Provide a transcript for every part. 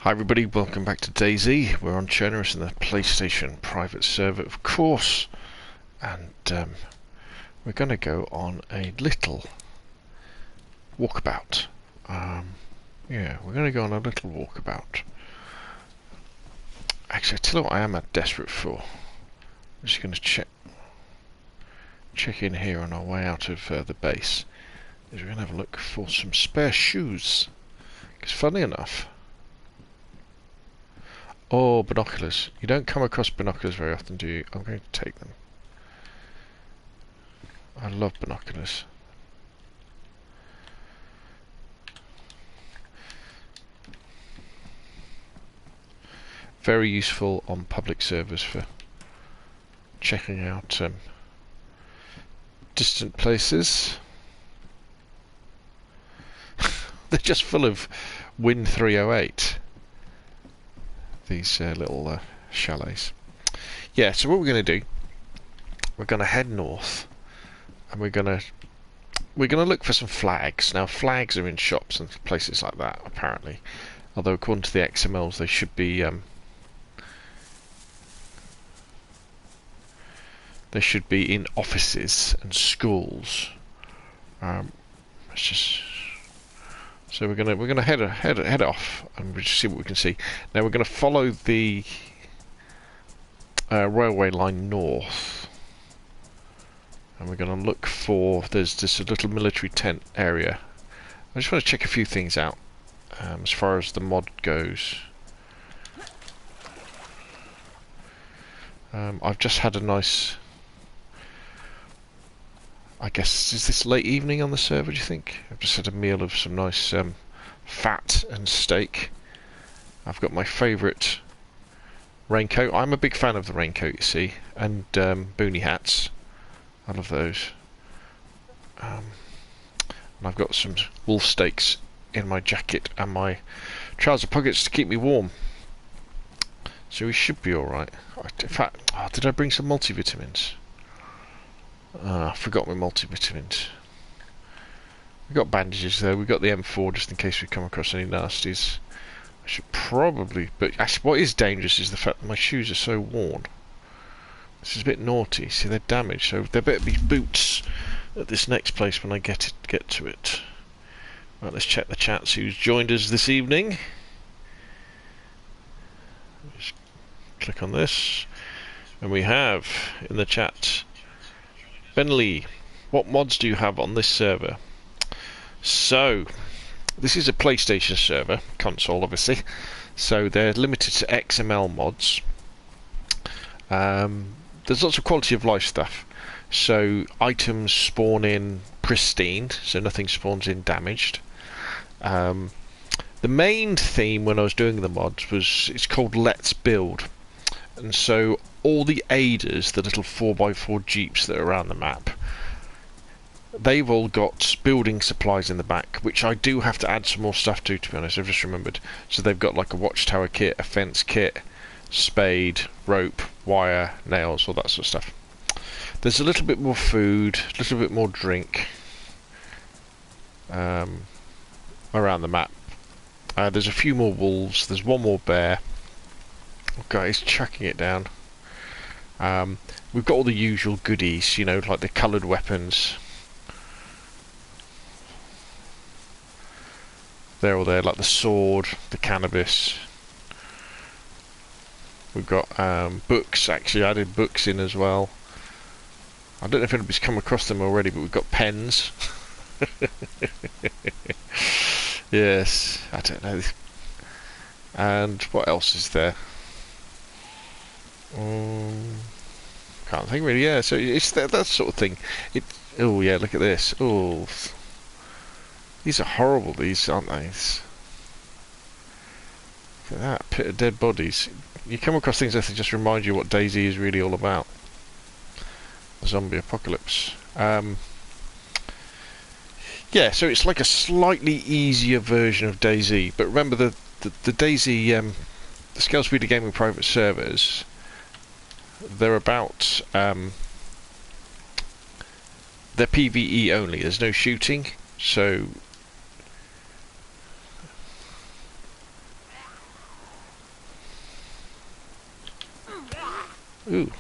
Hi everybody, welcome back to DayZ. We're on Chernarus in the PlayStation private server, of course, and we're going to go on a little walkabout. Yeah, we're going to go on a little walkabout. Actually, I tell you what I am desperate for. I'm just going to check in here on our way out of the base. We're going to have a look for some spare shoes. Because funny enough... Oh, binoculars. You don't come across binoculars very often, do you? I'm going to take them. I love binoculars. Very useful on public servers for checking out distant places. They're just full of Win 308. These little chalets. Yeah, so what we're going to do, we're going to head north, and we're going to look for some flags. Now, flags are in shops and places like that, apparently. Although, according to the XMLs, they should be in offices and schools. Let's just. So we're gonna head off and we'll just see what we can see. Now we're gonna follow the railway line north, and we're gonna look for. There's this little military tent area. I just want to check a few things out as far as the mod goes. I've just had a nice. I guess, is this late evening on the server, do you think? I've just had a meal of some nice fat and steak. I've got my favourite raincoat. I'm a big fan of the raincoat, you see, and boonie hats. I love those. And I've got some wolf steaks in my jacket and my trouser pockets to keep me warm. So we should be alright. In fact, did I bring some multivitamins? I forgot my multivitamins. We got bandages though. We got the M4 just in case we come across any nasties. I should probably, but actually, what is dangerous is the fact that my shoes are so worn. This is a bit naughty. See, they're damaged, so there better be boots at this next place when I get to it. Right, let's check the chats. Who's joined us this evening? Just click on this, and we have in the chat. Ben Lee, what mods do you have on this server? So, this is a PlayStation server, console obviously, so they're limited to XML mods. There's lots of quality of life stuff, so items spawn in pristine, so nothing spawns in damaged. The main theme when I was doing the mods was, it's called Let's Build, and so all the aiders, the little 4x4 jeeps that are around the map, they've all got building supplies in the back, which I do have to add some more stuff to be honest, I've just remembered. So they've got like a watchtower kit, a fence kit, spade, rope, wire, nails, all that sort of stuff. There's a little bit more food, a little bit more drink around the map. There's a few more wolves, there's one more bear. Okay, he's chucking it down. We've got all the usual goodies, you know, like the coloured weapons. They're all there, like the sword, the cannabis. We've got books, actually I added books in as well. I don't know if anybody's come across them already, but we've got pens. Yes, I don't know. And what else is there? Can't think really. Yeah, so it's that sort of thing. Oh yeah, look at this. Oh, these are horrible. These aren't they? Look at that pit of dead bodies. You come across things that just remind you what DayZ is really all about. A zombie apocalypse. Yeah, so it's like a slightly easier version of DayZ. But remember the DayZ, the Scalespeeder gaming private servers. They're about they're PvE only. There's no shooting, so Ooh.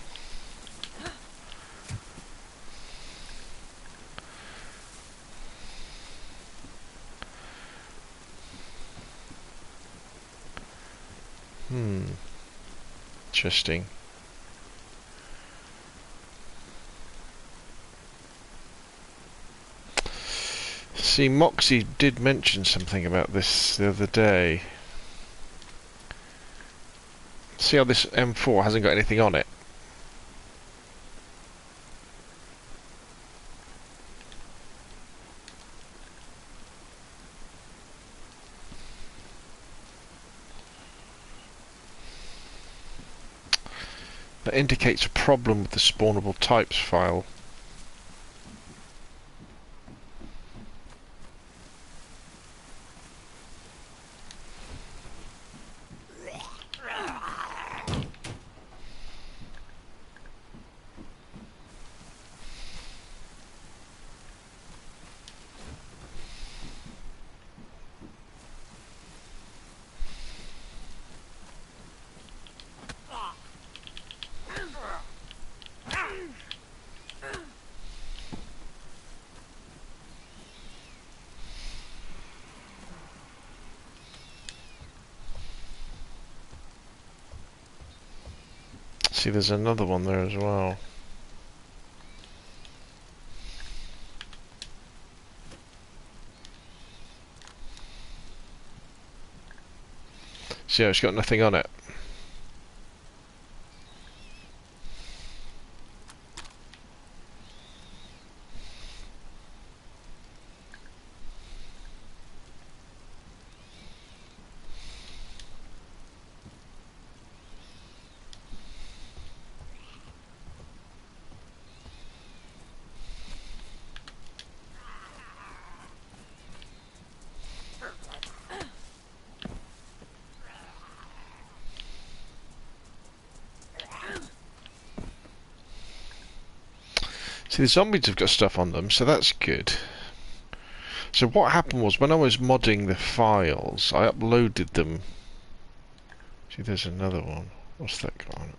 Interesting. See, Moxie did mention something about this the other day. See how this M4 hasn't got anything on it? That indicates a problem with the spawnable types file. See, there's another one there as well. See, it's got nothing on it. See, the zombies have got stuff on them, so that's good. So what happened was, when I was modding the files, I uploaded them. See, there's another one. What's that got on it?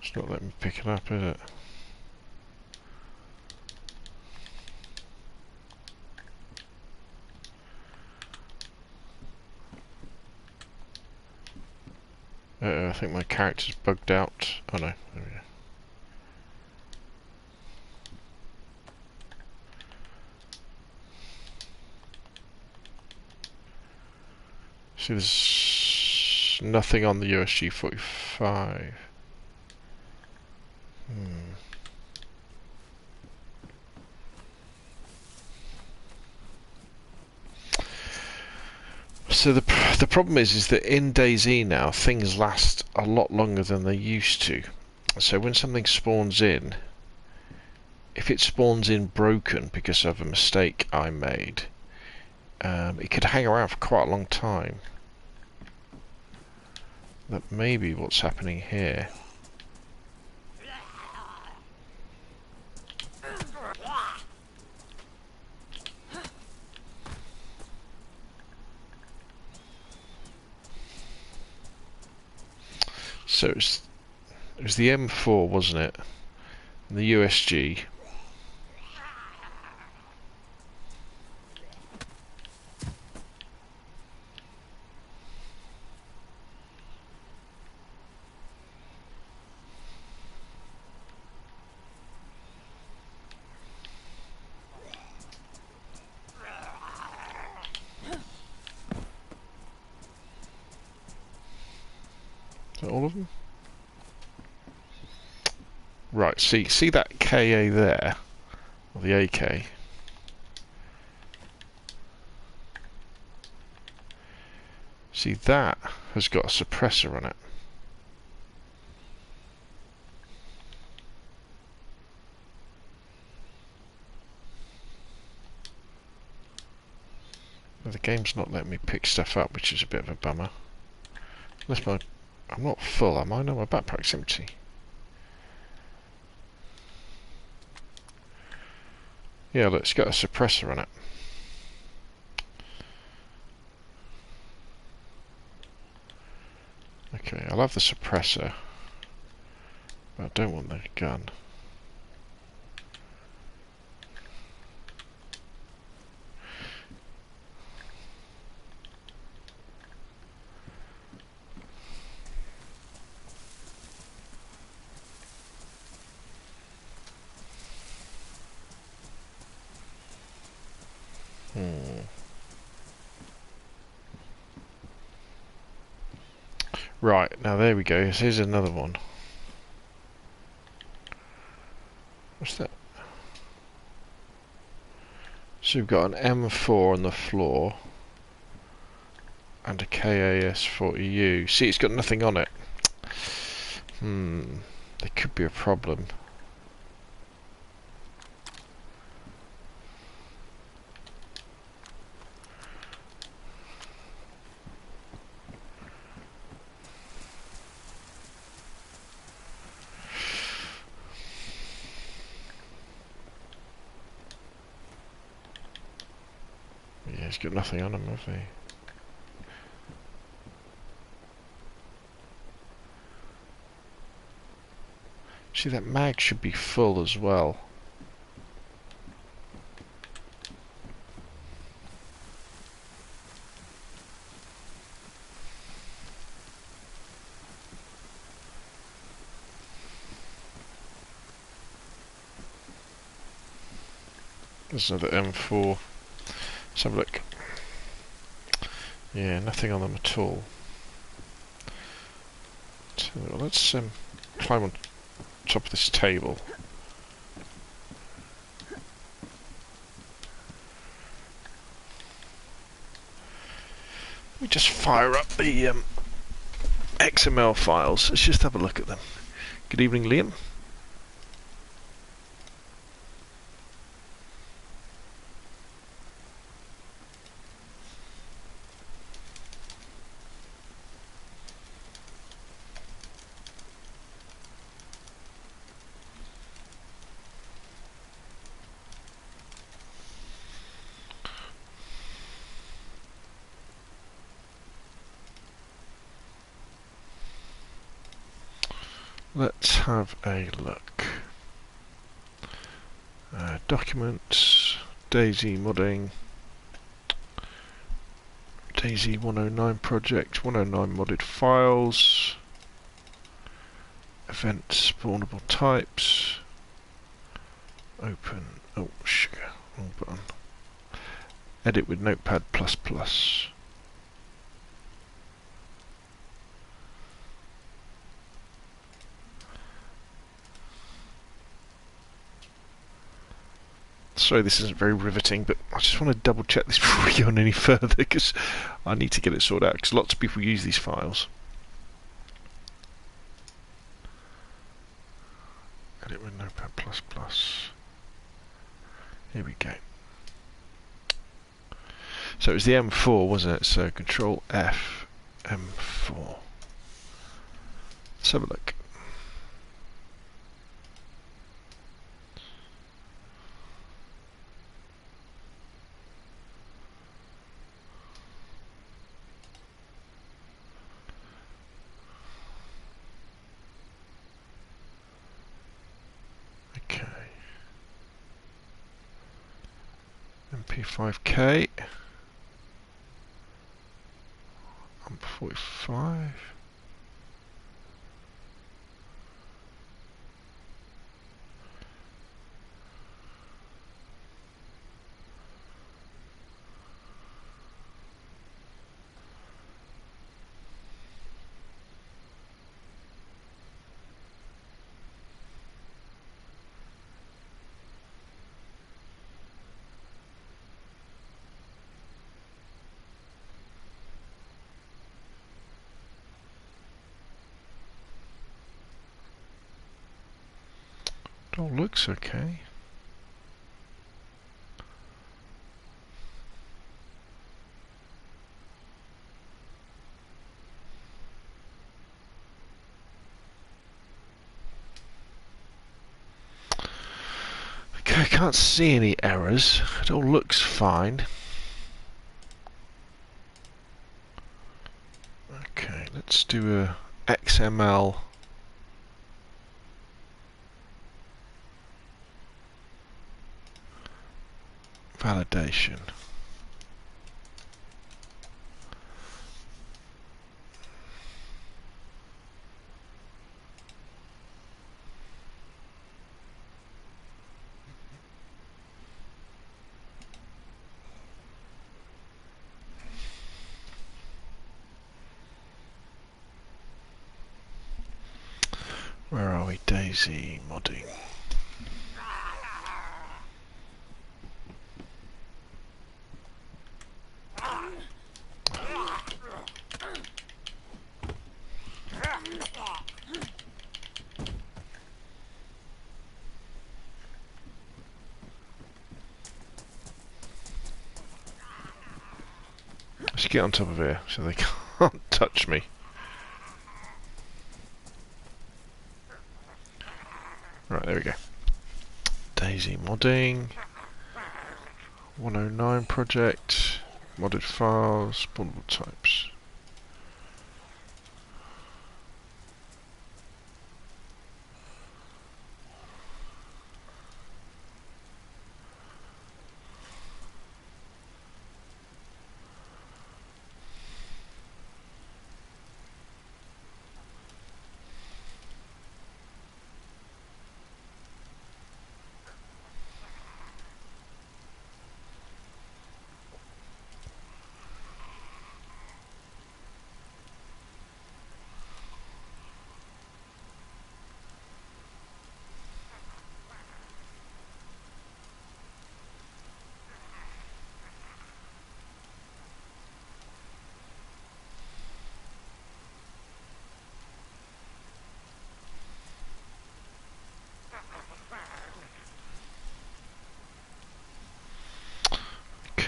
It's not letting me pick it up, is it? I think my character's bugged out. Oh no, there we go. See, there's nothing on the USG 45. So the problem is that in DayZ now, things last a lot longer than they used to. So when something spawns in, if it spawns in broken because of a mistake I made, it could hang around for quite a long time. That may be what's happening here. So it was the M4, wasn't it? And the USG. Is that all of them? Right, see that KA there? Or the AK? See, that has got a suppressor on it. Well, the game's not letting me pick stuff up, which is a bit of a bummer. Unless I'm not full, am I? No, my backpack's empty. Yeah, look, it's got a suppressor on it. Okay, I'll have the suppressor, but I don't want the gun. Right, now there we go. Here's another one. What's that? So we've got an M4 on the floor and a KAS-40U. See, it's got nothing on it. There could be a problem. Yeah, he's got nothing on him, have he? See, that mag should be full as well. There's another M4. Let's have a look. Yeah, nothing on them at all. So let's climb on top of this table. Let me just fire up the XML files. Let's just have a look at them. Good evening, Liam. Let's have a look. Documents, DayZ modding, DayZ 109 project, 109 modded files, event spawnable types, open, oh sugar, wrong button, edit with Notepad++. Sorry this isn't very riveting, but I just want to double check this before we go on any further, because I need to get it sorted out, because lots of people use these files. Edit with Notepad++. Here we go. So it was the M4, wasn't it? So Control F, M4. Let's have a look. Okay. MP5K. I'm 45. It all looks okay. Okay, can't see any errors. It all looks fine. Okay, let's do a XML validation. Where are we? DayZ modding. Let's get on top of here so they can't touch me. Right, there we go. DayZ modding. 109 project. Modded files. Spawnable types.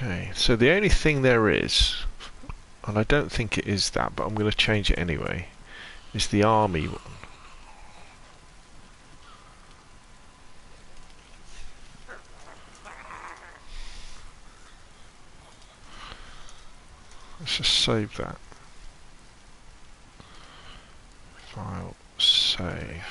Okay, so the only thing there is, and I don't think it is that, but I'm going to change it anyway, is the army one. Let's just save that. File, save.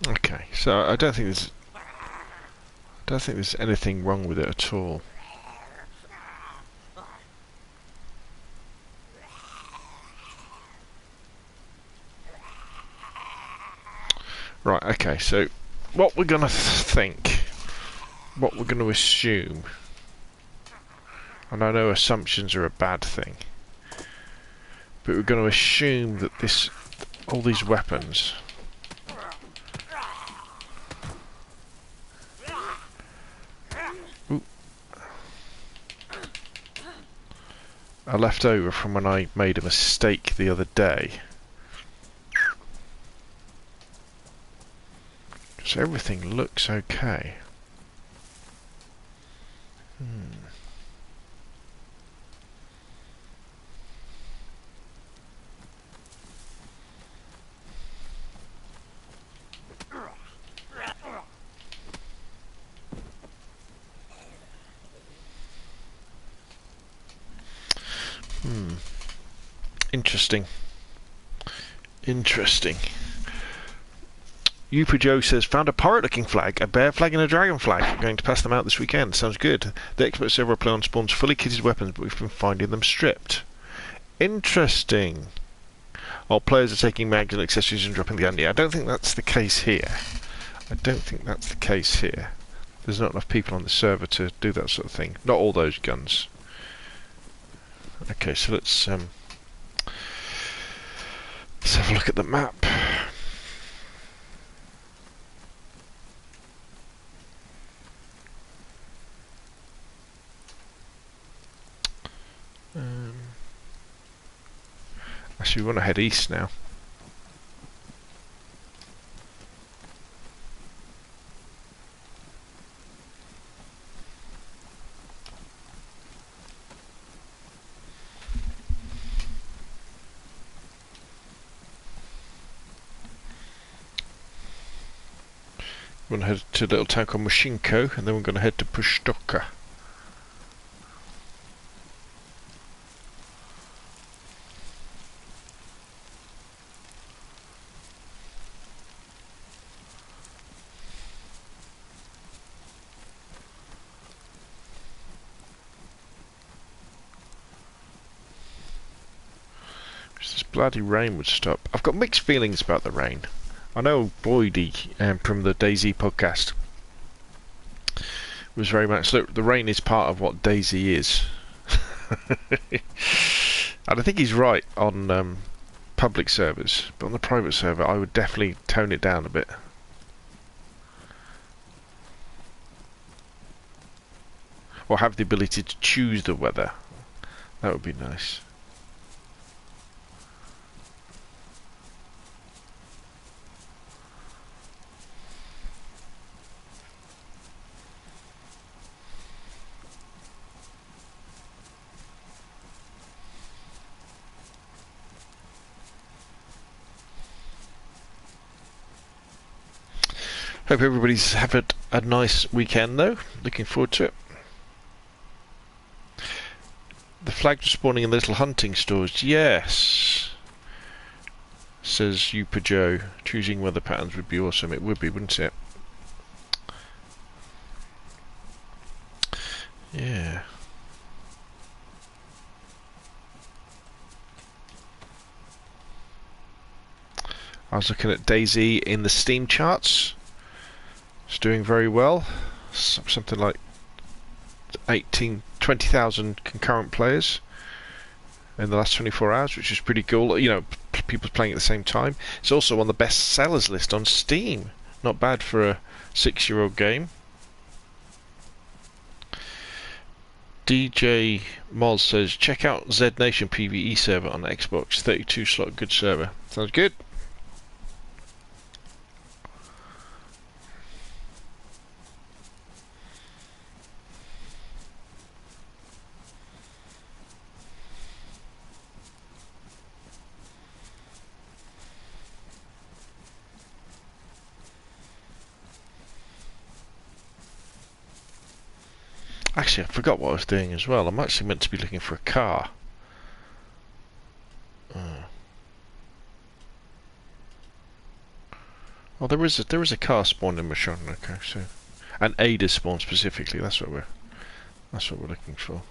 Okay, so I don't think there's anything wrong with it at all. Right, okay, so what we're going to think, what we're going to assume, and I know assumptions are a bad thing, but we're going to assume that all these weapons are left over from when I made a mistake the other day. So everything looks okay. Interesting. Interesting. Upa Joe says, found a pirate-looking flag, a bear flag and a dragon flag. I'm going to pass them out this weekend. Sounds good. The expert server play on spawns fully kitted weapons, but we've been finding them stripped. Interesting. All players are taking mags and accessories and dropping the gun. Yeah, I don't think that's the case here. I don't think that's the case here. There's not enough people on the server to do that sort of thing. Not all those guns. Okay, so let's have a look at the map. Actually, we want to head east now. We're going to head to a little town called Mushinko, and then we're going to head to Pushtoka. This bloody rain would stop. I've got mixed feelings about the rain. I know Boydie from the DayZ podcast was very much, look, the rain is part of what DayZ is. And I think he's right on public servers, but on the private server I would definitely tone it down a bit. Or have the ability to choose the weather. That would be nice. Hope everybody's having a nice weekend though. Looking forward to it. The flags are spawning in little hunting stores. Yes, says Upa Joe. Choosing weather patterns would be awesome. It would be, wouldn't it? Yeah. I was looking at DayZ in the Steam charts. It's doing very well. Something like 20,000 concurrent players in the last 24 hours, which is pretty cool. You know, people playing at the same time. It's also on the best sellers list on Steam. Not bad for a 6-year-old game. DJ Moz says, check out Z Nation PvE server on Xbox. 32 slot, good server. Sounds good. Actually, I forgot what I was doing as well. I'm actually meant to be looking for a car. Oh, there is a car spawned in Mashon. Okay, so and Ada spawn specifically. That's what we're looking for.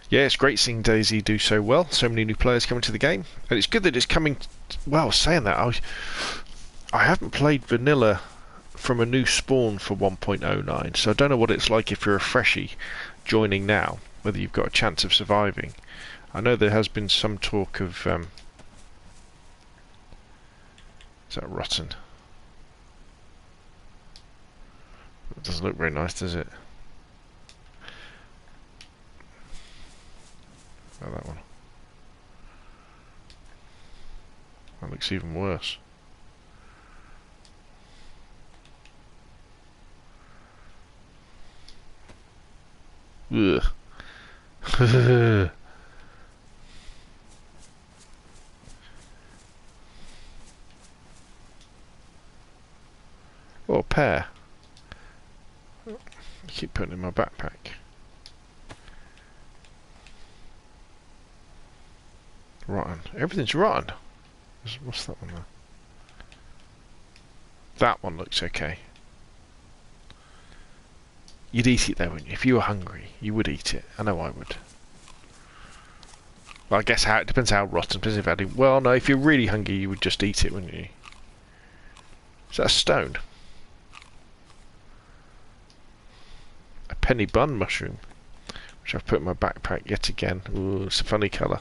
Yeah, it's great seeing DayZ do so well. So many new players coming to the game, and it's good that it's coming. Well, saying that, I haven't played vanilla from a new spawn for 1.09, so I don't know what it's like if you're a freshie joining now, whether you've got a chance of surviving. I know there has been some talk of is that rotten? It doesn't look very nice, does it? Oh, that one. That looks even worse. Ugh. Oh, a pear. I keep putting it in my backpack. Rotten. Everything's rotten. What's that one there? That one looks okay. You'd eat it though, wouldn't you? If you were hungry, you would eat it. I know I would. Well, I guess it depends how rotten. Depends if I do. Well, no, if you're really hungry, you would just eat it, wouldn't you? Is that a stone? A penny bun mushroom, which I've put in my backpack yet again. Ooh, it's a funny colour.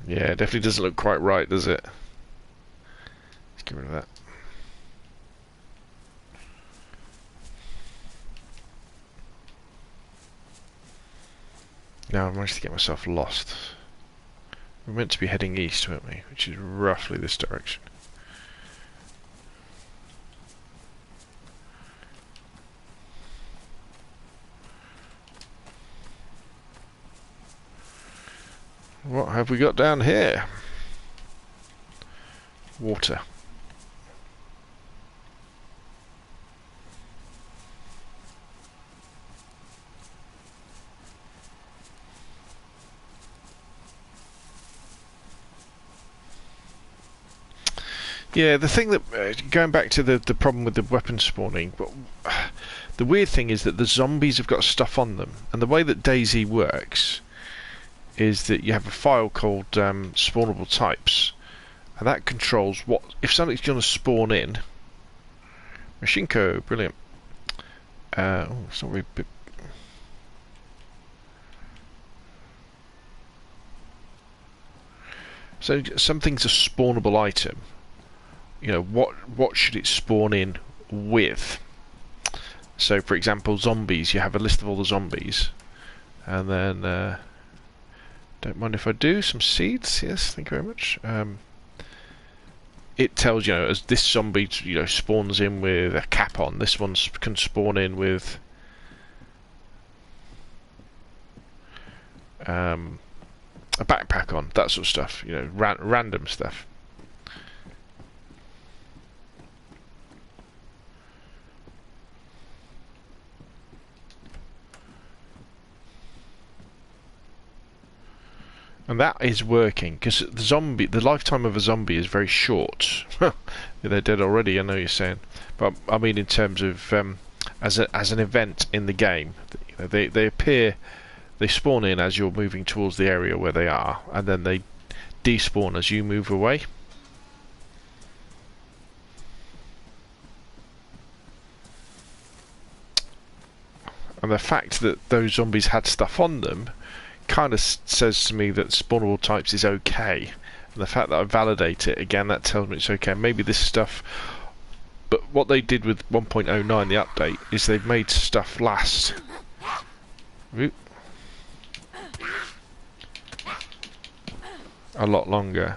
Yeah, it definitely doesn't look quite right, does it? Let's get rid of that. Now I managed to get myself lost. We're meant to be heading east, weren't we? Which is roughly this direction. What have we got down here? Water. Yeah, the thing that going back to the problem with the weapon spawning, but the weird thing is that the zombies have got stuff on them, and the way that DayZ works is that you have a file called spawnable types, and that controls what if something's going to spawn in. Machinko, brilliant. Oh, it's not really. So something's a spawnable item. You know, what should it spawn in with? So, for example, zombies. You have a list of all the zombies, and then don't mind if I do some seeds. Yes, thank you very much. It tells you know as this zombie spawns in with a cap on. This one can spawn in with a backpack on. That sort of stuff. You know, random stuff. And that is working because the lifetime of a zombie is very short. They're dead already. I know you're saying, but I mean in terms of as an event in the game, they appear, they spawn in as you're moving towards the area where they are, and then they despawn as you move away. And the fact that those zombies had stuff on them kind of says to me that spawnable types is okay, and the fact that I validate it again, that tells me it's okay. Maybe this stuff, but what they did with 1.09, the update, is they've made stuff last a lot longer.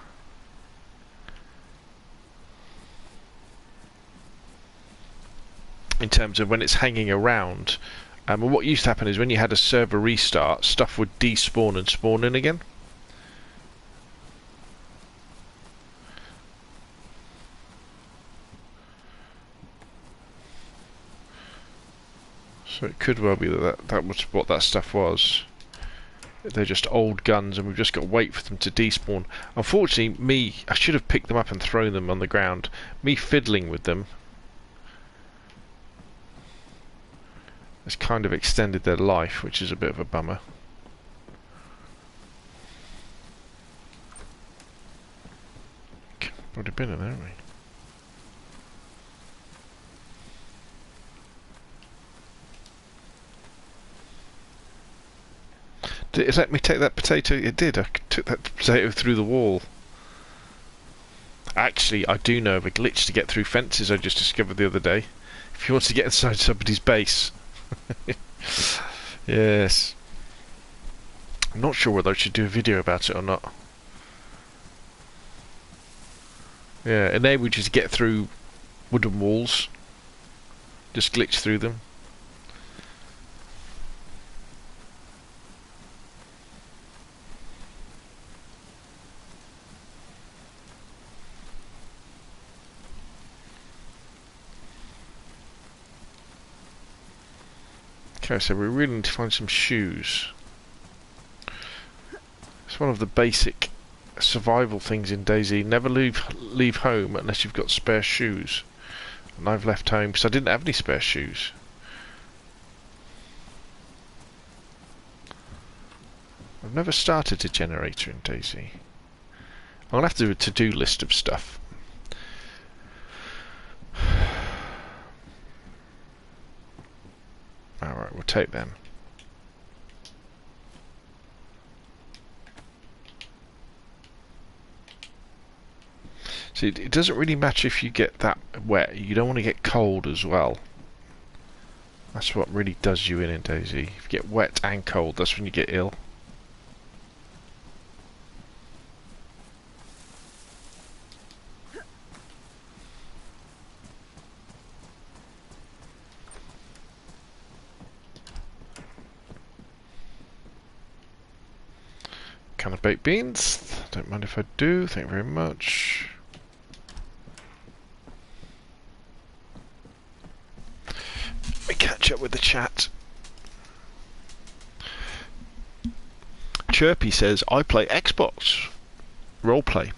In terms of when it's hanging around. And what used to happen is when you had a server restart, stuff would despawn and spawn in again. So it could well be that was what that stuff was. They're just old guns, and we've just got to wait for them to despawn. Unfortunately, I should have picked them up and thrown them on the ground. Me fiddling with them has kind of extended their life, which is a bit of a bummer. Already been in there, haven't we? Did it let me take that potato? It did. I took that potato through the wall. Actually, I do know of a glitch to get through fences I just discovered the other day. If you want to get inside somebody's base. Yes. I'm not sure whether I should do a video about it or not. Yeah, enabled you to get through wooden walls. Just glitch through them. Okay, so we really need to find some shoes. It's one of the basic survival things in DayZ. Never leave home unless you've got spare shoes. And I've left home because I didn't have any spare shoes. I've never started a generator in DayZ. I'm gonna have to do a to-do list of stuff. Alright, we'll take them. See, it doesn't really matter if you get that wet. You don't want to get cold as well. That's what really does you in DayZ. If you get wet and cold, that's when you get ill. Can of baked beans. Don't mind if I do. Thank you very much. Let me catch up with the chat. Chirpy says, I play Xbox. Roleplay.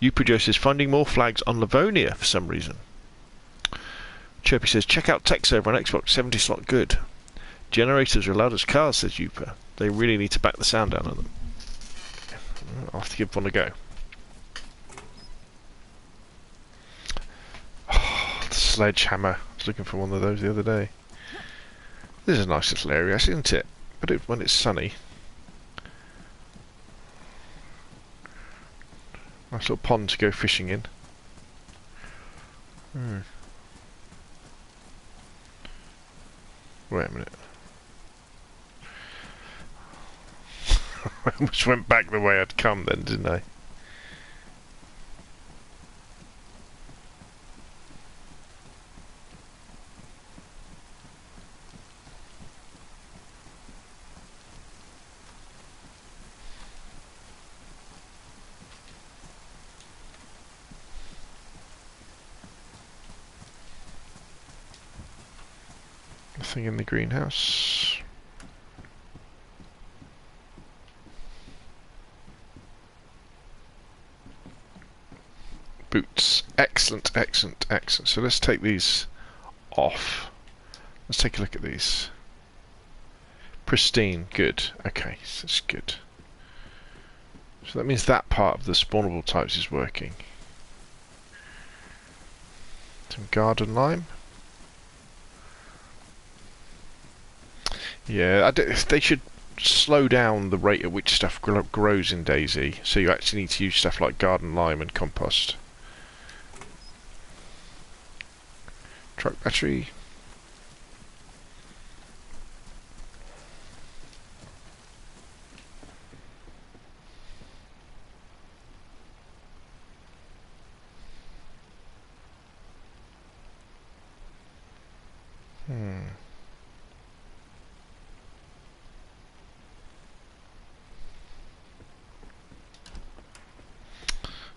UProduce is finding more flags on Livonia for some reason. Chirpy says, check out tech server on Xbox, 70 slot good. Generators are allowed as cars, says Upa. They really need to back the sound down on them. I'll have to give one a go. Oh, the sledgehammer. I was looking for one of those the other day. This is a nice little area, isn't it? But when it's sunny. Nice little pond to go fishing in. Wait a minute. I almost went back the way I'd come then, didn't I? Nothing in the greenhouse. Boots. Excellent, excellent, excellent. So let's take these off. Let's take a look at these. Pristine. Good. Okay, so that's good. So that means that part of the spawnable types is working. Some garden lime. Yeah, they should slow down the rate at which stuff grows in DayZ, so you actually need to use stuff like garden lime and compost. Truck battery.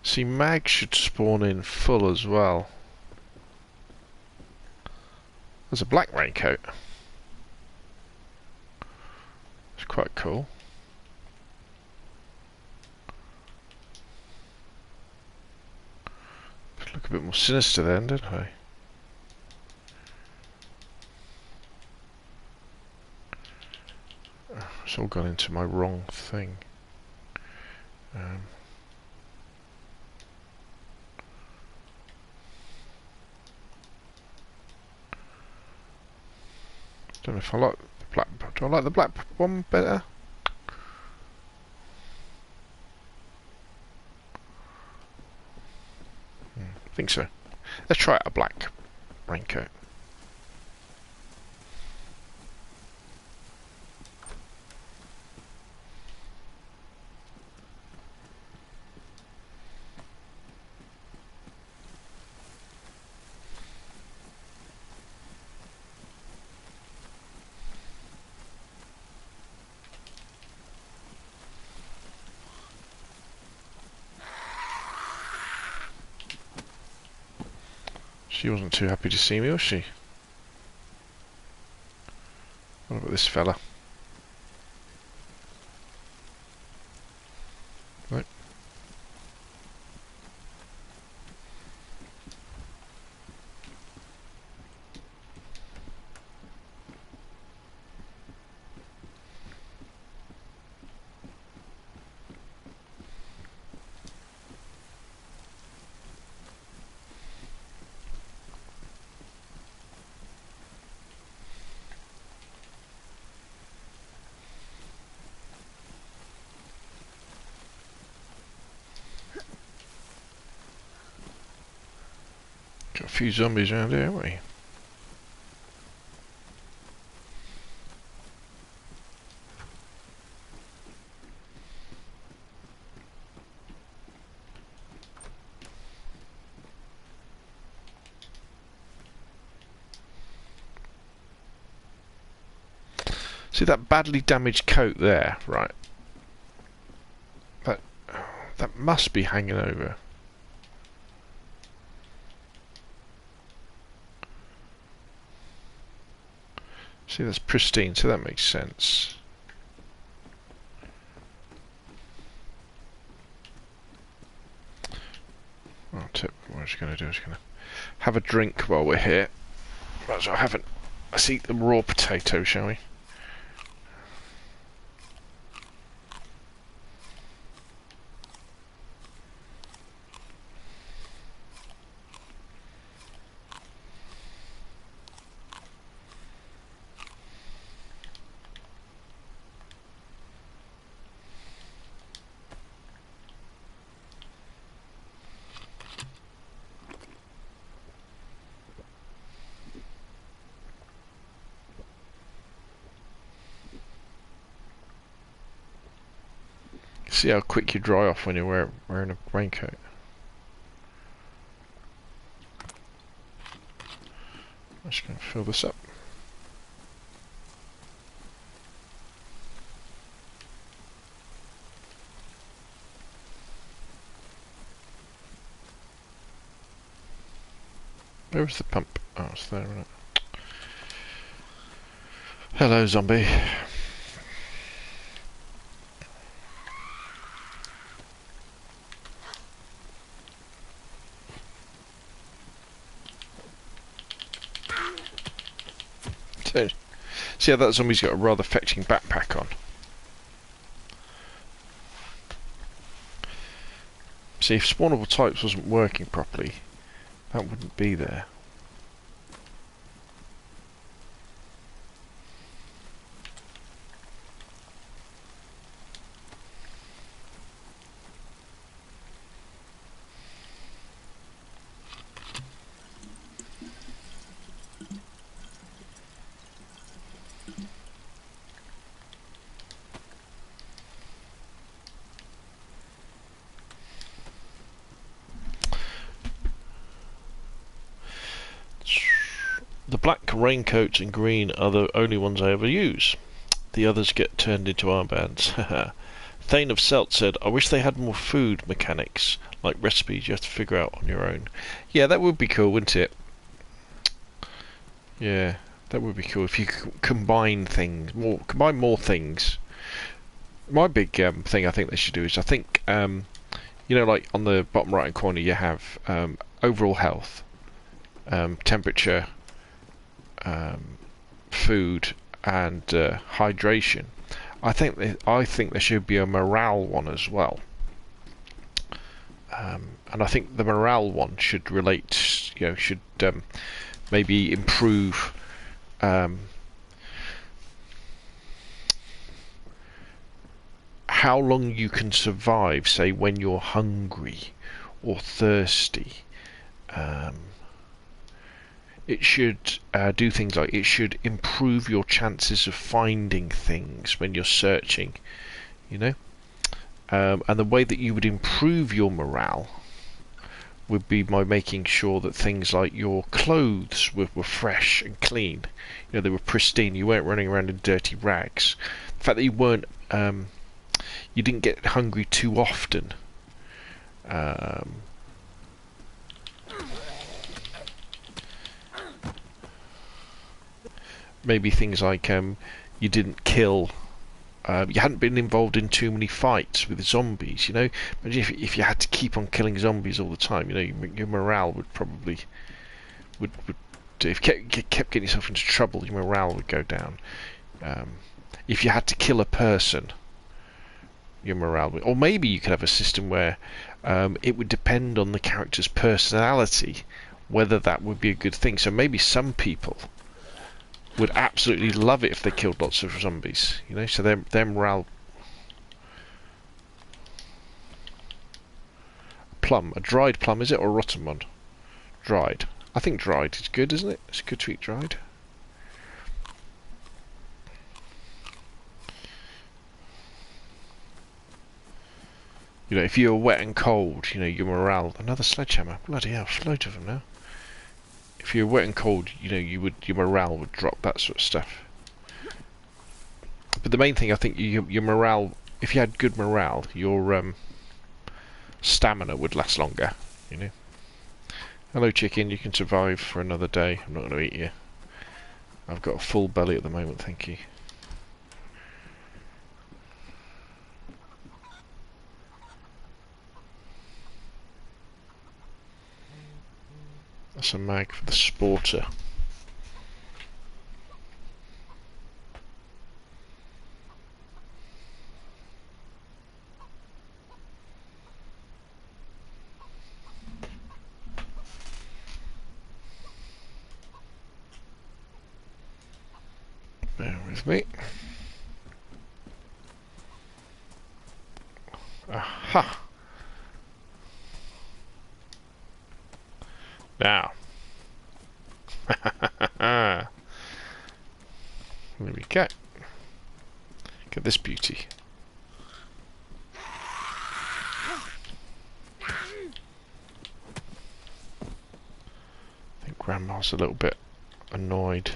See, mag should spawn in full as well. There's a black raincoat. It's quite cool. Look a bit more sinister then, didn't I? Oh, it's all gone into my wrong thing. Don't know if I like the black. Do I like the black one better? I think so. Let's try out a black raincoat. She wasn't too happy to see me, was she? What about this fella? Right. Got a few zombies around here, haven't we? See that badly damaged coat there, right? That must be hanging over. See, that's pristine, so that makes sense. I'll tip. What I'm just going to do is going to have a drink while we're here. Might as well have it. Let's eat the raw potato, shall we? See how quick you dry off when you're wearing a raincoat. I'm just going to fill this up. Where was the pump? Oh, it's there, isn't it? Hello, zombie. See how that zombie's got a rather fetching backpack on. See, if spawnable types wasn't working properly, that wouldn't be there. The black raincoats and green are the only ones I ever use. The others get turned into armbands. Thane of Celt said, I wish they had more food mechanics, like recipes you have to figure out on your own. Yeah, that would be cool, wouldn't it? Yeah, that would be cool if you could combine things, combine more things. My big thing I think they should do is, I think, you know, like on the bottom right hand corner you have overall health, temperature, food, and hydration. I think there should be a morale one as well, and I think the morale one should relate. You know, should maybe improve. How long you can survive, say when you're hungry or thirsty. It should do things like, it should improve your chances of finding things when you're searching, you know. And the way that you would improve your morale would be by making sure that things like your clothes were fresh and clean. You know, they were pristine. You weren't running around in dirty rags. The fact that you weren't, you didn't get hungry too often. Maybe things like you didn't kill. You hadn't been involved in too many fights with zombies, you know. But if you had to keep on killing zombies all the time, you know, your morale would probably would if you kept getting yourself into trouble, your morale would go down. If you had to kill a person, your morale would, or maybe you could have a system where it would depend on the character's personality whether that would be a good thing. So maybe some people would absolutely love it if they killed lots of zombies, you know, so their morale. Plum, a dried plum, is it, or a rotten one? Dried. I think dried is good, isn't it? It's good to eat dried. You know, if you were wet and cold, you know, your morale. Another sledgehammer. Bloody hell, there's loads of them now. If you were wet and cold, you know, your morale would drop. That sort of stuff. But the main thing, I think, your morale. If you had good morale, your stamina would last longer. You know. Hello, chicken. You can survive for another day. I'm not going to eat you. I've got a full belly at the moment. Thank you. That's a mag for the sporter. Bear with me. Aha! Now. There we go. Get this beauty. I think Grandma's a little bit annoyed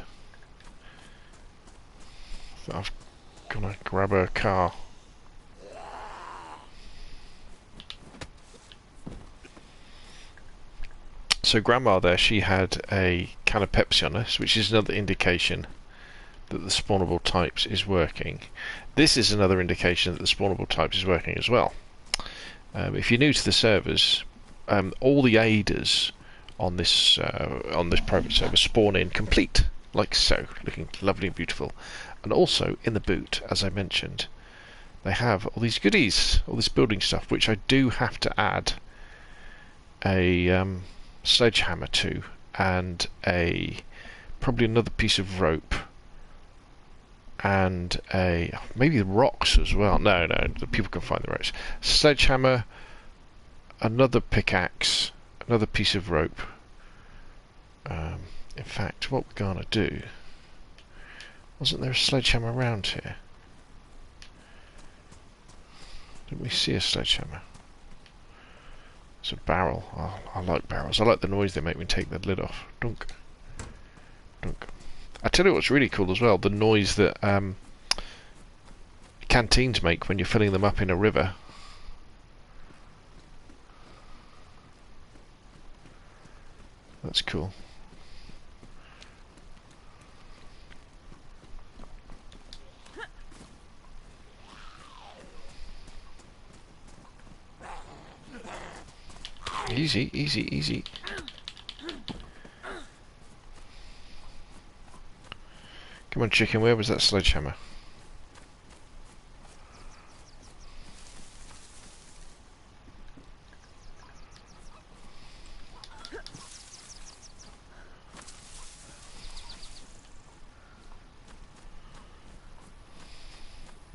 that I've gonna grab her car. So Grandma there, she had a can of Pepsi on us, which is another indication that the spawnable types is working. This is another indication that the spawnable types is working as well. If you're new to the servers, all the aiders on this private server spawn in complete, like so, looking lovely and beautiful. And also in the boot, as I mentioned, they have all these goodies, all this building stuff, which I do have to add a sledgehammer to, and probably another piece of rope, and maybe the rocks as well. No, the people can find the ropes. Sledgehammer, another pickaxe, another piece of rope. In fact, what we're gonna do, wasn't there a sledgehammer around here? Didn't we see a sledgehammer? It's a barrel. Oh, I like barrels. I like the noise they make me take the lid off. Dunk. Dunk. I tell you what's really cool as well, the noise that canteens make when you're filling them up in a river. That's cool. Easy, easy, easy. Come on, chicken, where was that sledgehammer?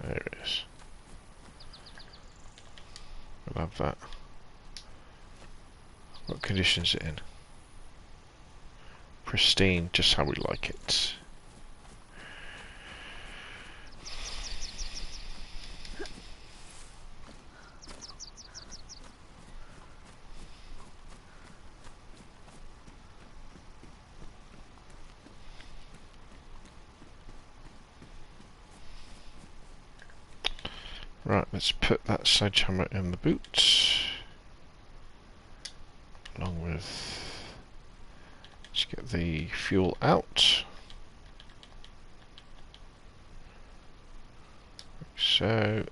There it is. I love that. What condition is it in? Pristine, just how we like it. Right, let's put that sledgehammer in the boot. Along with, let's get the fuel out. So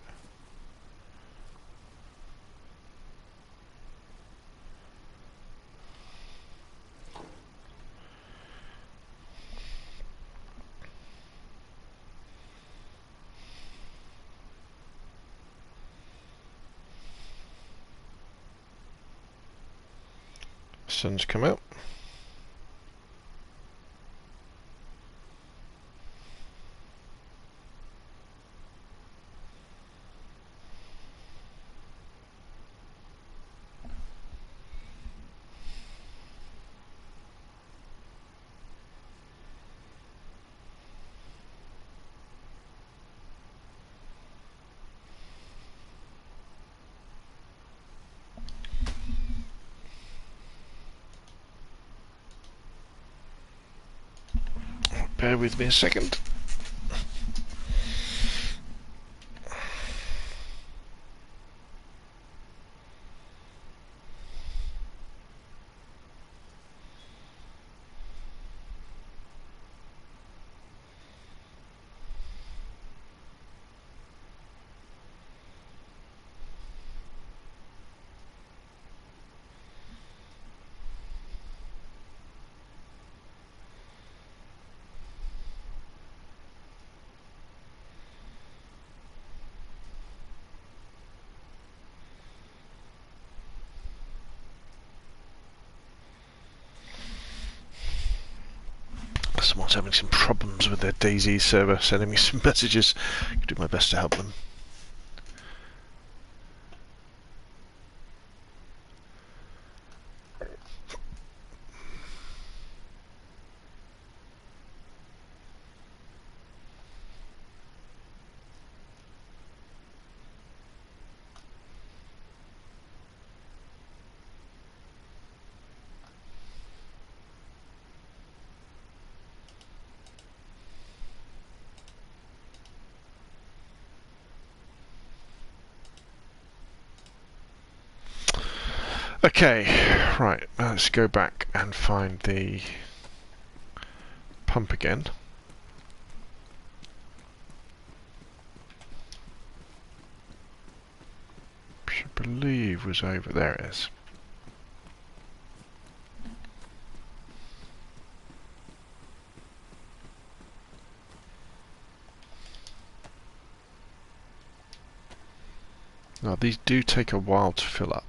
sun's come out. Bear with me a second. Someone's having some problems with their DayZ server, sending me some messages. I'll do my best to help them. Okay, right, let's go back and find the pump again. Which I believe was over there. It is. Now these do take a while to fill up.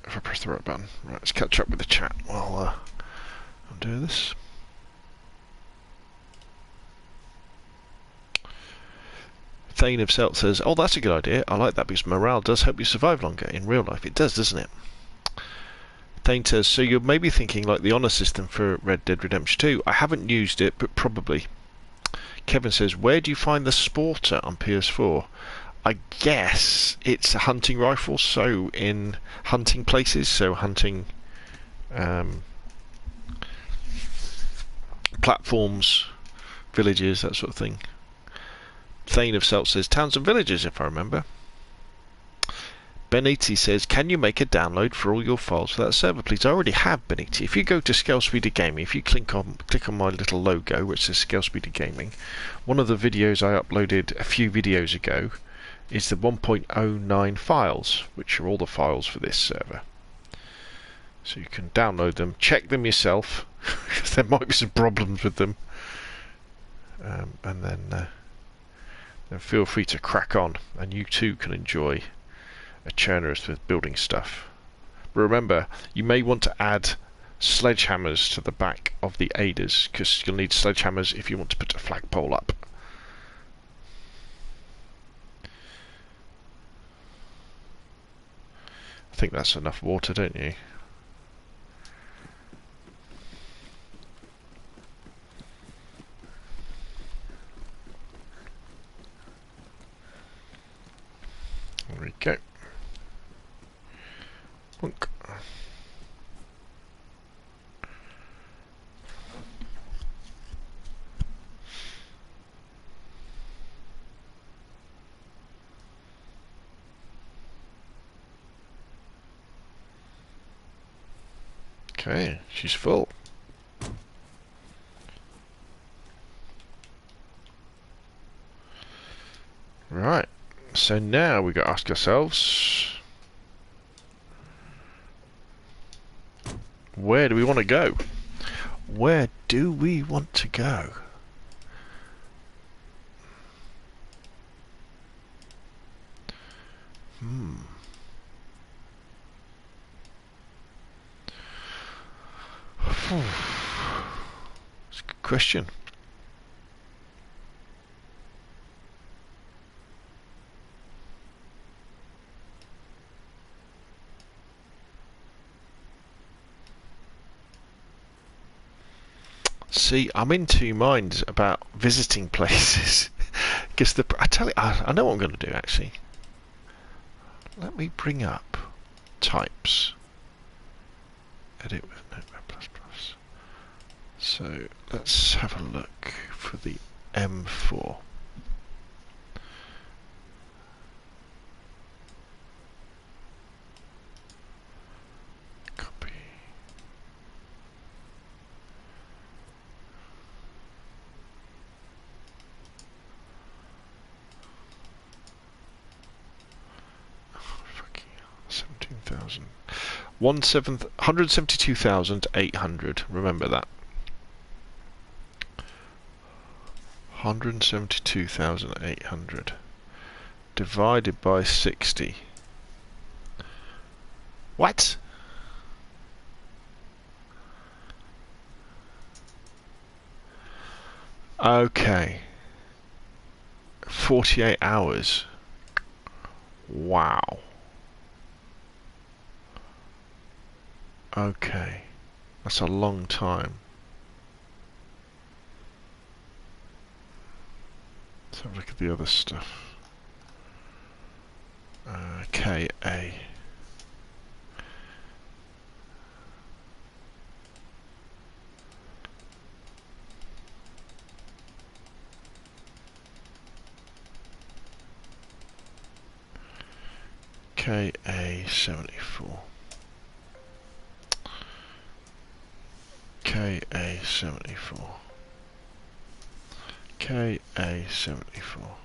If I press the right button. Right, let's catch up with the chat while I'm doing this. Thane of Selt says, oh, that's a good idea. I like that because morale does help you survive longer in real life. It does, doesn't it? Thane says, so you're maybe thinking like the honour system for Red Dead Redemption 2. I haven't used it, but probably. Kevin says, where do you find the Sporter on PS4? I guess it's a hunting rifle, so in hunting places, so hunting platforms, villages, that sort of thing. Thane of Selt says, towns and villages, if I remember. Beniti says, can you make a download for all your files for that server, please? I already have, Beniti. If you go to Scalespeeder Gaming, if you click on my little logo, which says Scalespeeder Gaming, one of the videos I uploaded a few videos ago is the 1.09 files, which are all the files for this server. So you can download them, check them yourself, because there might be some problems with them, and then feel free to crack on, and you too can enjoy a churner with building stuff. But remember, you may want to add sledgehammers to the back of the aiders, because you'll need sledgehammers if you want to put a flagpole up. I think that's enough water, don't you? There we go. Boink. Okay, she's full. So now we got to ask ourselves, where do we want to go? Where do we want to go? It's a good question. See, I'm in two minds about visiting places. Because I tell you, I know what I'm going to do actually. Let me bring up types. Edit with Notepad++. So let's have a look for the M4. Copy. Oh, fucking hell. 17,000. 172,800. Remember that. 172,800 divided by 60. What? Okay. 48 hours. Wow. Okay. That's a long time. Let's have a look at the other stuff. KA. KA74. KA74. KA74.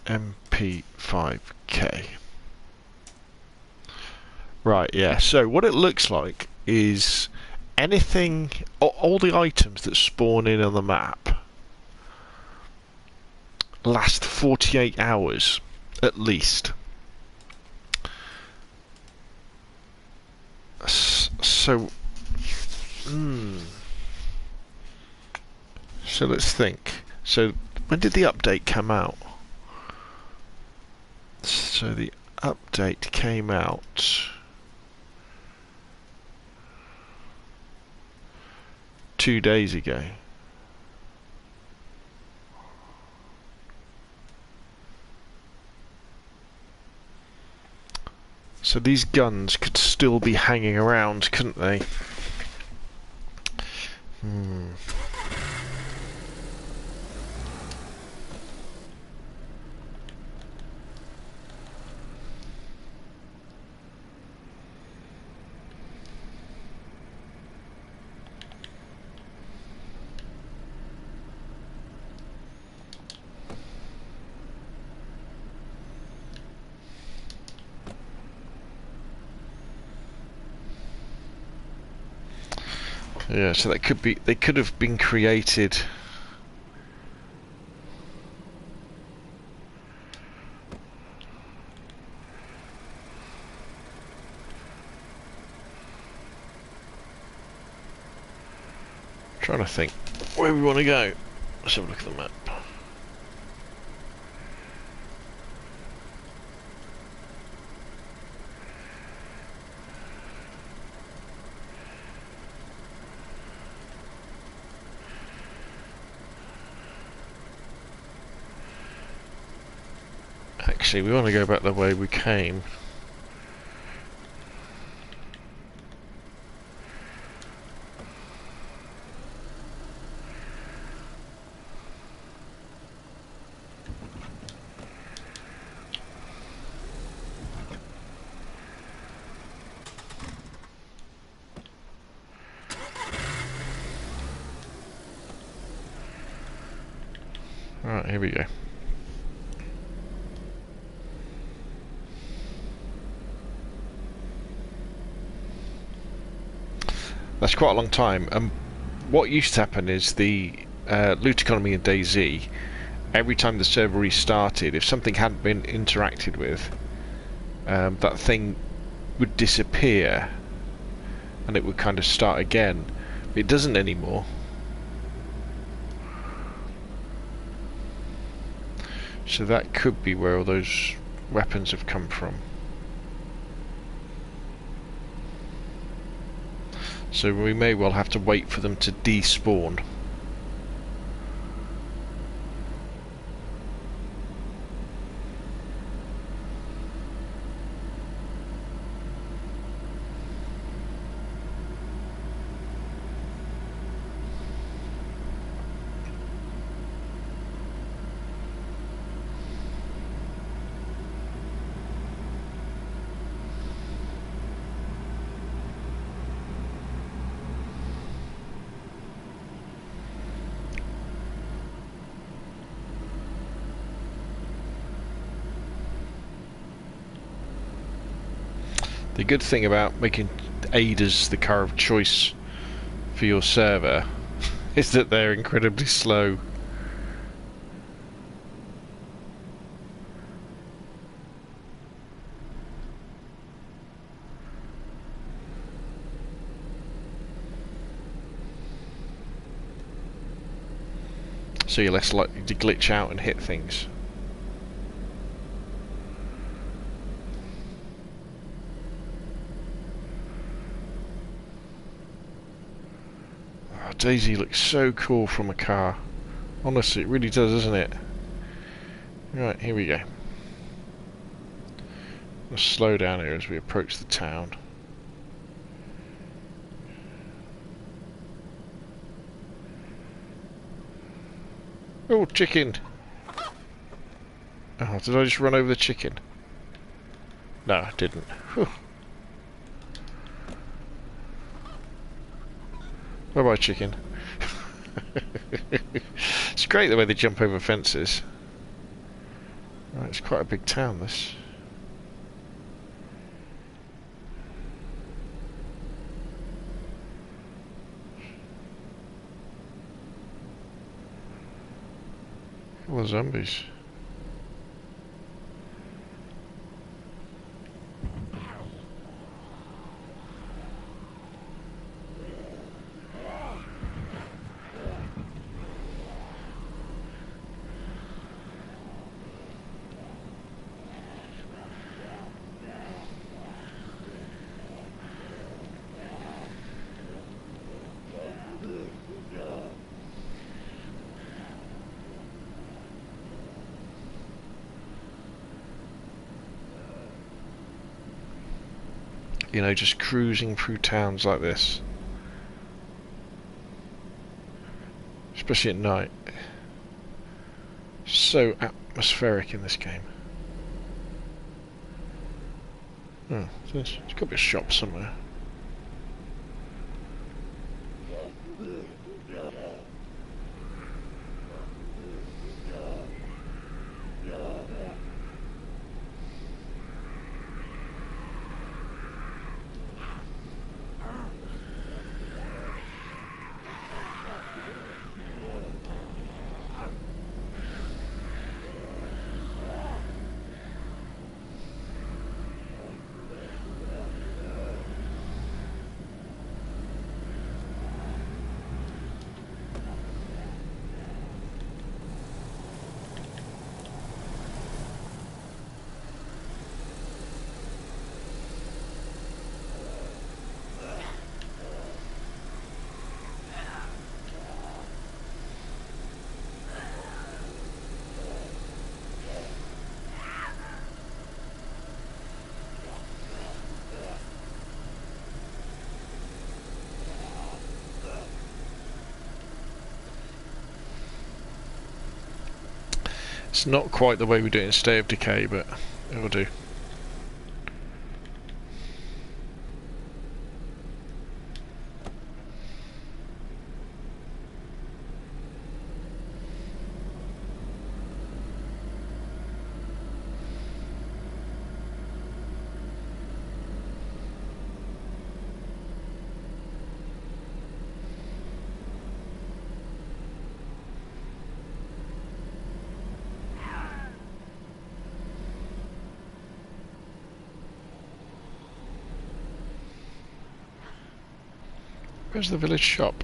MP5K. Right, yeah, so what it looks like is anything, all the items that spawn in on the map last 48 hours at least. So let's think. So when did the update come out? So the update came out 2 days ago. So these guns could still be hanging around, couldn't they? Yeah, so that could be, they could have been created trying to think where we want to go. Let's have a look at the map. Actually, we want to go back the way we came. Right, here we go. That's quite a long time. What used to happen is the loot economy in DayZ, every time the server restarted, if something hadn't been interacted with, that thing would disappear and it would kind of start again. But it doesn't anymore. So that could be where all those weapons have come from. So we may well have to wait for them to despawn. The good thing about making Aiders the car of choice for your server is that they're incredibly slow. So you're less likely to glitch out and hit things. DayZ looks so cool from a car. Honestly, it really does, doesn't it? Right, here we go. Let's slow down here as we approach the town. Oh, chicken! Oh, did I just run over the chicken? No, I didn't. Whew. Bye bye, chicken. It's great the way they jump over fences. Right, it's quite a big town, this. All the zombies. You know, just cruising through towns like this. Especially at night. So atmospheric in this game. Oh, there's got to be a shop somewhere. It's not quite the way we do it in State of Decay, but it'll do. Where's the village shop?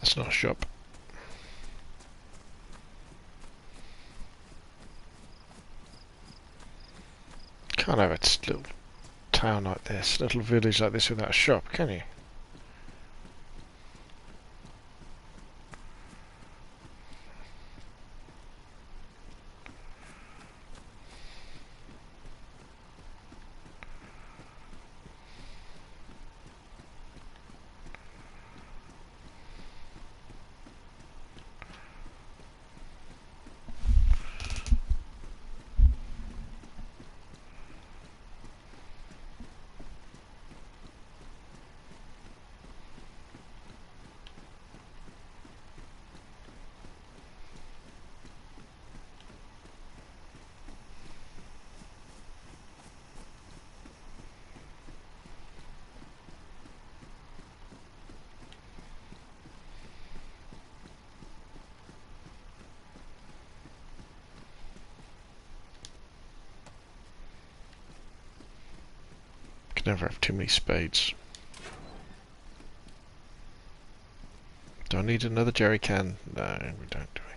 That's not a shop. Can't have a little town like this, little village like this without a shop, can you? Could never have too many spades. Do I need another jerry can? No, we don't, do we?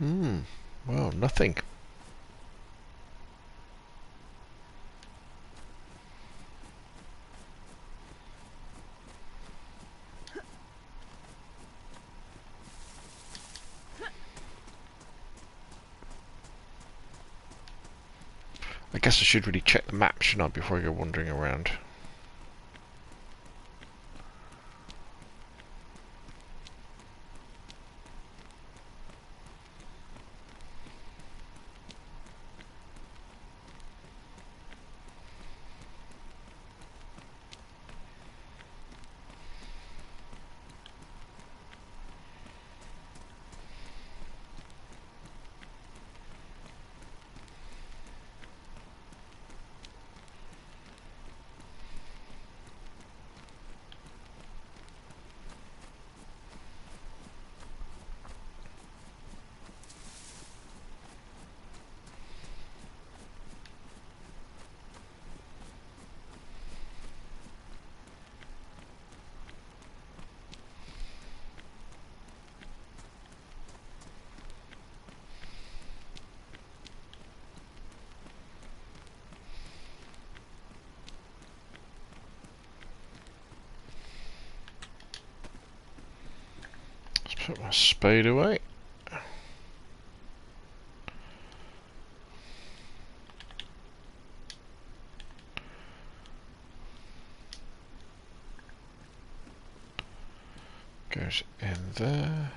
Hmm. Well, nothing. I guess I should really check the map, shouldn't I, before I go wandering around. Put my spade away. Goes in there.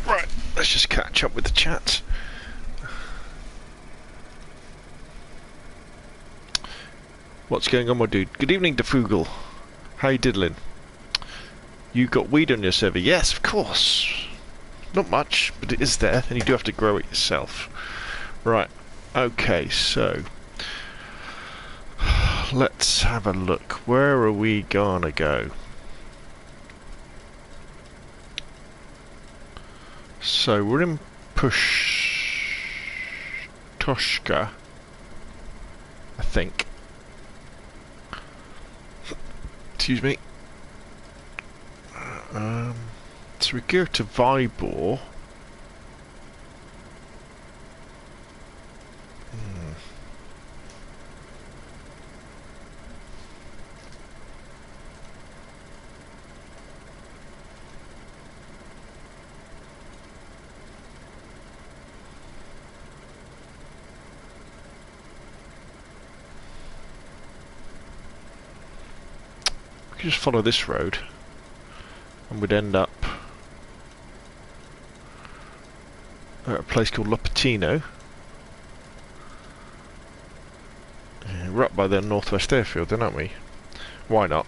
Right, let's just catch up with the chat. What's going on, my dude? Good evening, DeFugal. How you diddling? You got weed on your server? Yes, of course. Not much, but it is there, and you do have to grow it yourself. Right, okay, so let's have a look. Where are we gonna go? So we're in Toshka, I think. Excuse me. So we go to Vybor. Just follow this road and we'd end up at a place called Lopatino. Yeah, we're up by the Northwest Airfield then, aren't we? Why not?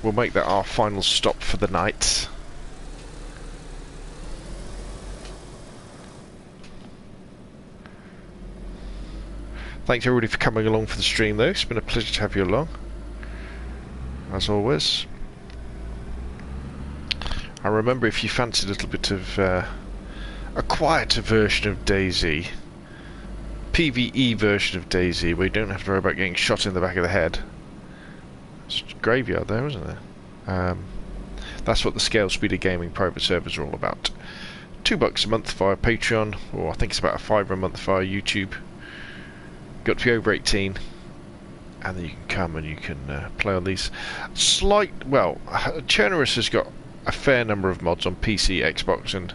We'll make that our final stop for the night. Thanks everybody for coming along for the stream though, it's been a pleasure to have you along. As always. I remember if you fancy a little bit of a quieter version of DayZ, PvE version of DayZ, where you don't have to worry about getting shot in the back of the head. It's a graveyard there, isn't there? That's what the Scalespeeder gaming private servers are all about. $2 a month via Patreon, or I think it's about a $5 a month via YouTube. Got to be over 18. And then you can come and you can play on these well, Chernarus has got a fair number of mods on PC, Xbox and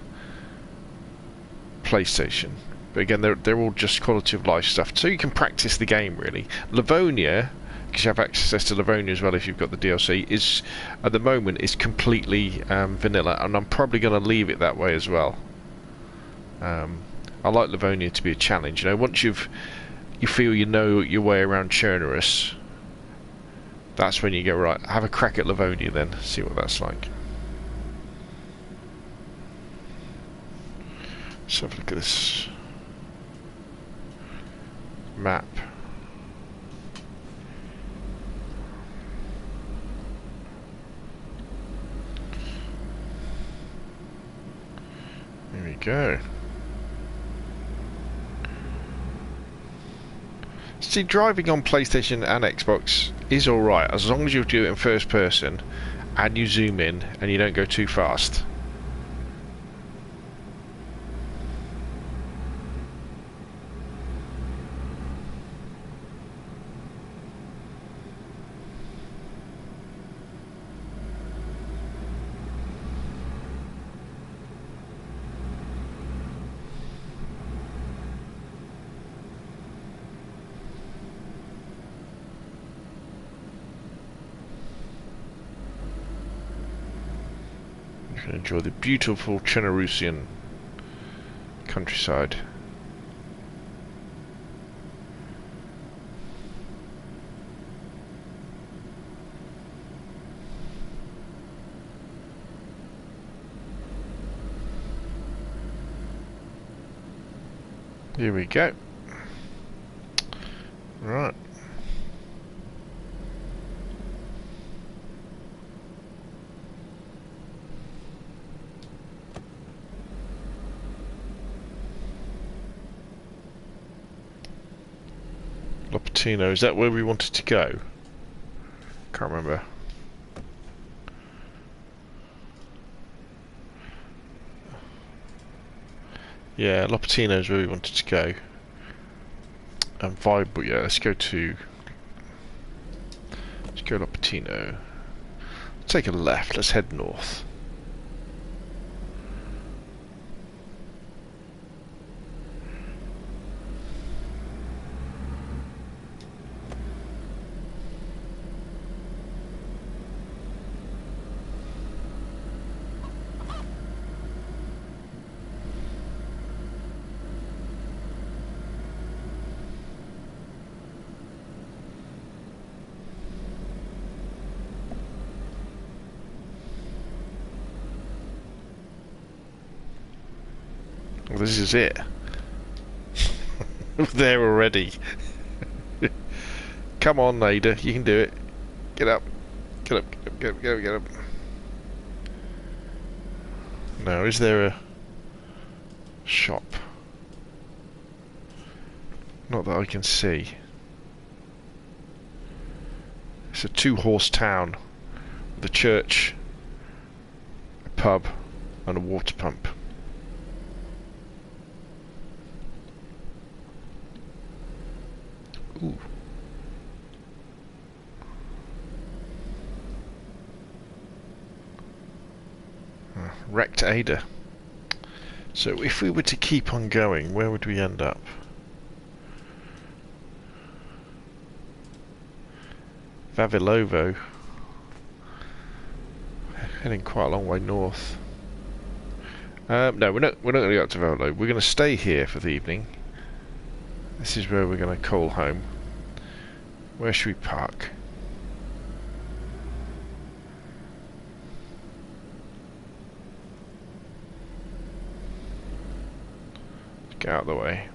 PlayStation, but again they're all just quality of life stuff, so you can practice the game really. Livonia, because you have access to Livonia as well if you've got the DLC, is at the moment is completely vanilla, and I'm probably going to leave it that way as well. I like Livonia to be a challenge, you know, once you feel you know your way around Chernarus, that's when you go, right, have a crack at Livonia then, see what that's like. Let's have a look at this map. There we go. See, driving on PlayStation and Xbox is alright, as long as you do it in first person and you zoom in and you don't go too fast. Enjoy the beautiful Chenarusian countryside. Here we go. Right. Lopatino, is that where we wanted to go? Can't remember. Yeah, Lopatino is where we wanted to go. And Vibe, but yeah, let's go Scalespeeder. Take a left, let's head north. Well, this is it. There already. Come on, Ada, you can do it. Get up. Get up, get up, get up, get up, get up. Now, is there a shop? Not that I can see. It's a two-horse town with a church, a pub, and a water pump. Ooh. Wrecked Ada. So if we were to keep on going, where would we end up? Vavilovo. Heading quite a long way north. No, we're not going to go up to Vavilovo. We're going to stay here for the evening. This is where we're going to call home. Where should we park? Get out of the way.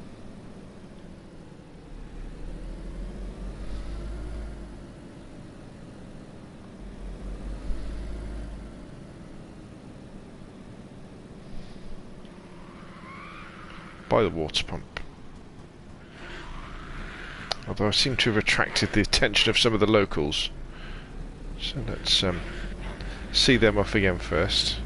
By the water pump. Although I seem to have attracted the attention of some of the locals. So let's see them off again first.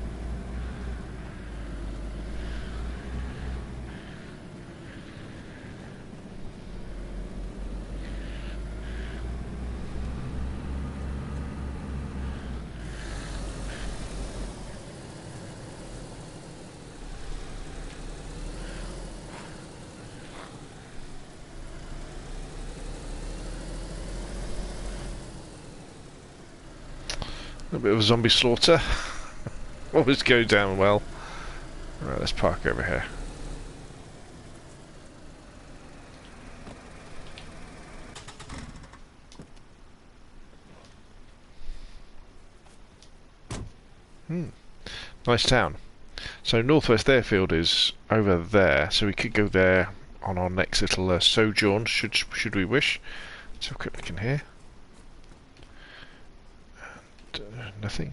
A bit of a zombie slaughter. Always go down well. Alright, let's park over here. Nice town. So Northwest Airfield is over there, so we could go there on our next little sojourn, should we wish. Let's have a quick look in here. Nothing.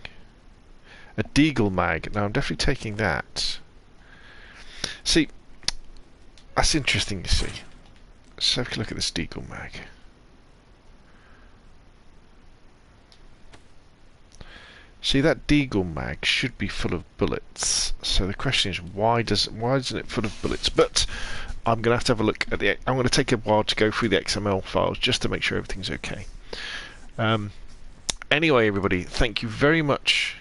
A Deagle mag. Now I'm definitely taking that. See, that's interesting to see. Let's have a look at this Deagle mag. See, that Deagle mag should be full of bullets. So the question is, why isn't it full of bullets? But I'm going to have a look at the. I'm going to take a while to go through the XML files just to make sure everything's okay. Anyway, everybody, thank you very much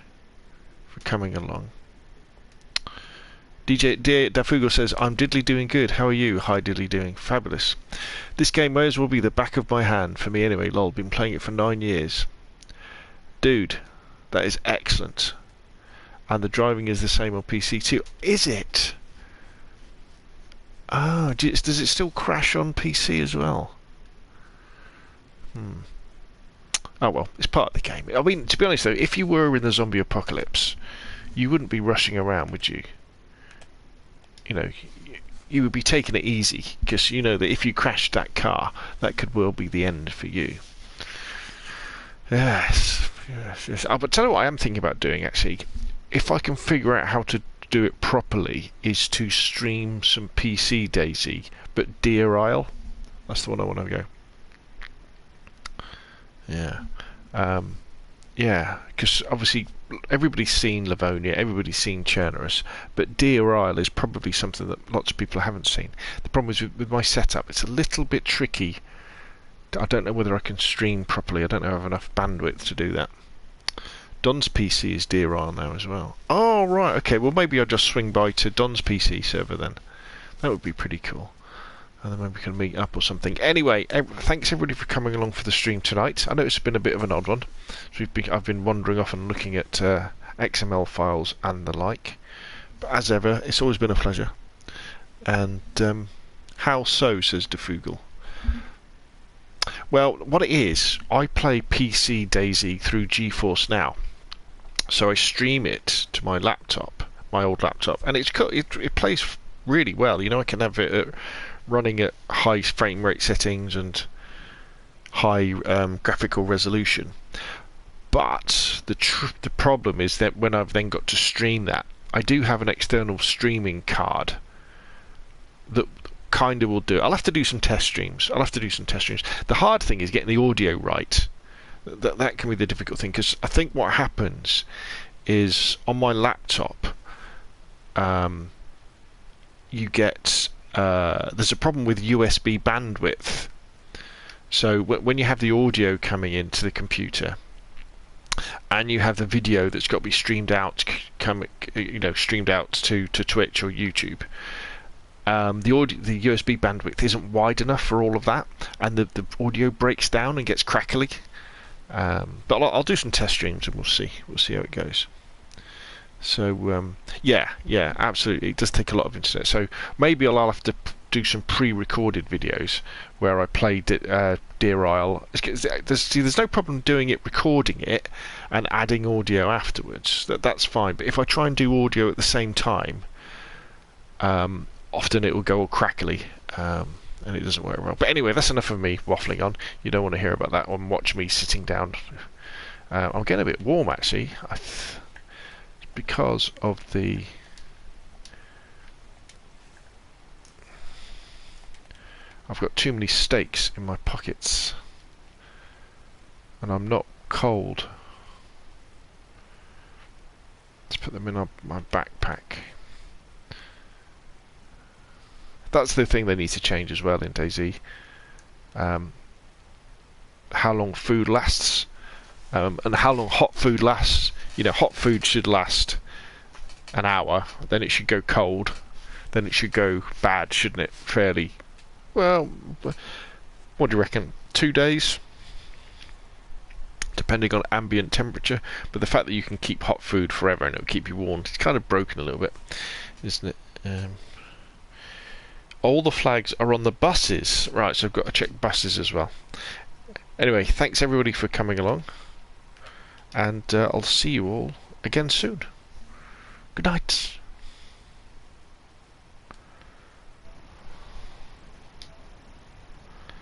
for coming along. DJ Dafugo says, I'm diddly doing good. How are you? Hi, diddly doing. Fabulous. This game may as well be the back of my hand. For me anyway, lol. Been playing it for 9 years. Dude, that is excellent. And the driving is the same on PC too. Is it? Oh, does it still crash on PC as well? Oh well, it's part of the game. I mean, to be honest though, if you were in the zombie apocalypse, you wouldn't be rushing around, would you? You know, you would be taking it easy, because you know that if you crashed that car, that could well be the end for you. Yes. Oh, but tell you what I am thinking about doing, actually. If I can figure out how to do it properly, is to stream some PC DayZ, but Deer Isle. That's the one I want to go. Yeah, yeah, because obviously everybody's seen Livonia, everybody's seen Chernerus, but Deer Isle is probably something that lots of people haven't seen. The problem is with my setup, it's a little bit tricky I don't know whether I can stream properly. I don't know if I have enough bandwidth to do that. Don's PC is DayZ now as well. Oh, right, okay. Well, maybe I'll just swing by to Don's PC server then. That would be pretty cool. And then maybe we can meet up or something. Anyway, thanks everybody for coming along for the stream tonight. I know it's been a bit of an odd one. So I've been wandering off and looking at XML files and the like. But as ever, it's always been a pleasure. And how so, says DeFugal. Well, what it is, I play PC DayZ through GeForce Now. So I stream it to my laptop, my old laptop, and it plays really well. You know, I can have it running at high frame rate settings and high graphical resolution. But the problem is that when I've then got to stream that, I do have an external streaming card that kind of will do it. I'll have to do some test streams. The hard thing is getting the audio right. That can be the difficult thing, because I think what happens is on my laptop, you get there's a problem with USB bandwidth. So when you have the audio coming into the computer, and you have the video that's got to be streamed out, streamed out to Twitch or YouTube. The USB bandwidth isn't wide enough for all of that, and the audio breaks down and gets crackly. But I'll do some test streams and we'll see how it goes. So yeah, absolutely, it does take a lot of internet. So maybe I'll have to do some pre-recorded videos where I play Deer Isle. There's no problem doing it, recording it, and adding audio afterwards. That's fine. But if I try and do audio at the same time, often it will go all crackly, and it doesn't work well. But anyway, that's enough of me waffling on. You don't want to hear about that or watch me sitting down. I'm getting a bit warm actually, because of the I've got too many steaks in my pockets, and I'm not cold. Let's put them in my backpack. That's the thing they need to change as well in DayZ. How long food lasts, and how long hot food lasts. You know, hot food should last an hour, then it should go cold, then it should go bad, shouldn't it? Fairly well. What do you reckon? 2 days, depending on ambient temperature. But the fact that you can keep hot food forever and it'll keep you warm, it's kind of broken a little bit, isn't it? All the flags are on the buses. Right, so I've got to check buses as well. Anyway, thanks everybody for coming along, and I'll see you all again soon. Good night.